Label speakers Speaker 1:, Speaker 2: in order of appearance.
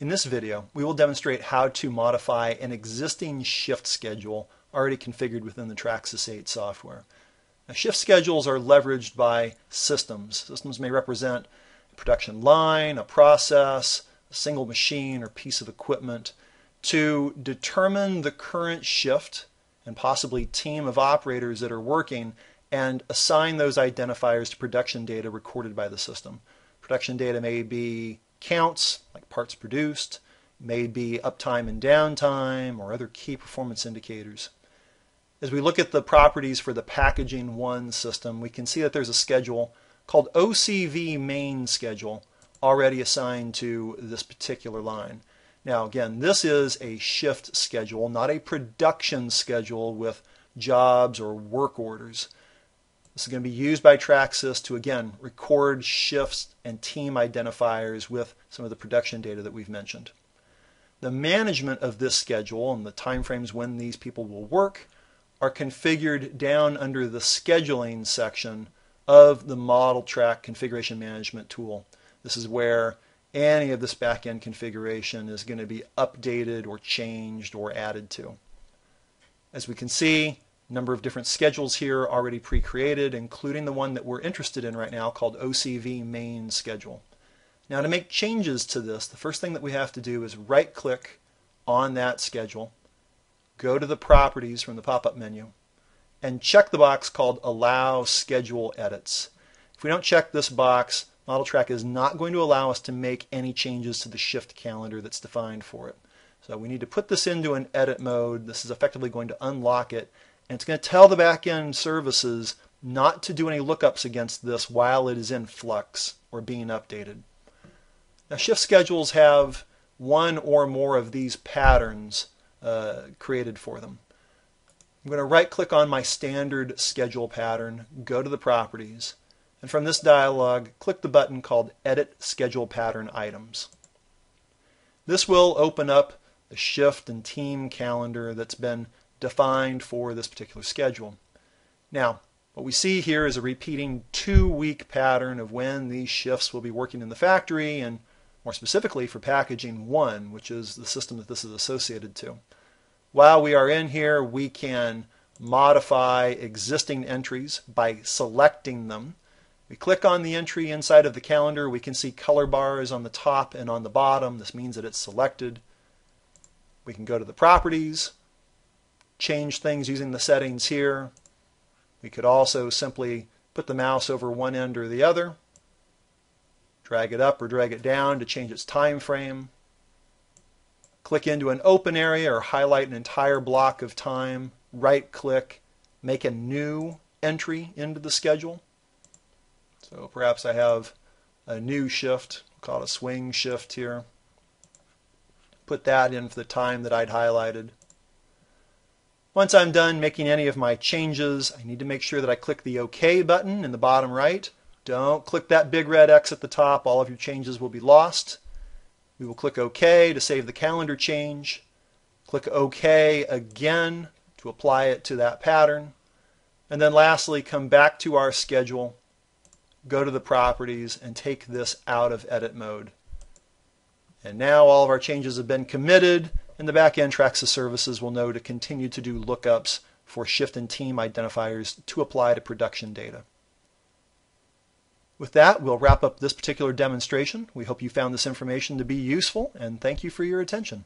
Speaker 1: In this video, we will demonstrate how to modify an existing shift schedule already configured within the TrakSYS 8 software. Now, shift schedules are leveraged by systems. Systems may represent a production line, a process, a single machine or piece of equipment to determine the current shift and possibly team of operators that are working and assign those identifiers to production data recorded by the system. Production data may be counts, like parts produced, may be uptime and downtime, or other key performance indicators. As we look at the properties for the Packaging 1 system, we can see that there's a schedule called OCV main schedule already assigned to this particular line. Now again, this is a shift schedule, not a production schedule with jobs or work orders. This is going to be used by TrakSYS to, again, record shifts and team identifiers with some of the production data that we've mentioned. The management of this schedule and the timeframes when these people will work are configured down under the scheduling section of the Model Track Configuration Management tool. This is where any of this back-end configuration is going to be updated or changed or added to. As we can see, number of different schedules here already pre-created, including the one that we're interested in right now called OCV main schedule. Now to make changes to this, the first thing that we have to do is right-click on that schedule, go to the properties from the pop-up menu, and check the box called Allow Schedule Edits. If we don't check this box, ModelTrack is not going to allow us to make any changes to the shift calendar that's defined for it. So we need to put this into an edit mode. This is effectively going to unlock it, and it's going to tell the back-end services not to do any lookups against this while it is in flux or being updated. Now, shift schedules have one or more of these patterns created for them. I'm going to right-click on my standard schedule pattern, go to the properties, and from this dialog, click the button called Edit Schedule Pattern Items. This will open up the shift and team calendar that's been defined for this particular schedule. Now, what we see here is a repeating 2-week pattern of when these shifts will be working in the factory, and more specifically for Packaging 1, which is the system that this is associated to. While we are in here, we can modify existing entries by selecting them. We click on the entry inside of the calendar, we can see color bars on the top and on the bottom. This means that it's selected. We can go to the properties, change things using the settings here. We could also simply put the mouse over one end or the other, drag it up or drag it down to change its time frame. Click into an open area or highlight an entire block of time, right click, make a new entry into the schedule. So perhaps I have a new shift, we'll call it a swing shift here. Put that in for the time that I'd highlighted. Once I'm done making any of my changes, I need to make sure that I click the OK button in the bottom right. Don't click that big red X at the top, all of your changes will be lost. We will click OK to save the calendar change. Click OK again to apply it to that pattern. And then lastly, come back to our schedule, go to the properties, and take this out of edit mode. And now all of our changes have been committed, and the back-end TrakSYS services will know to continue to do lookups for shift and team identifiers to apply to production data. With that, we'll wrap up this particular demonstration. We hope you found this information to be useful, and thank you for your attention.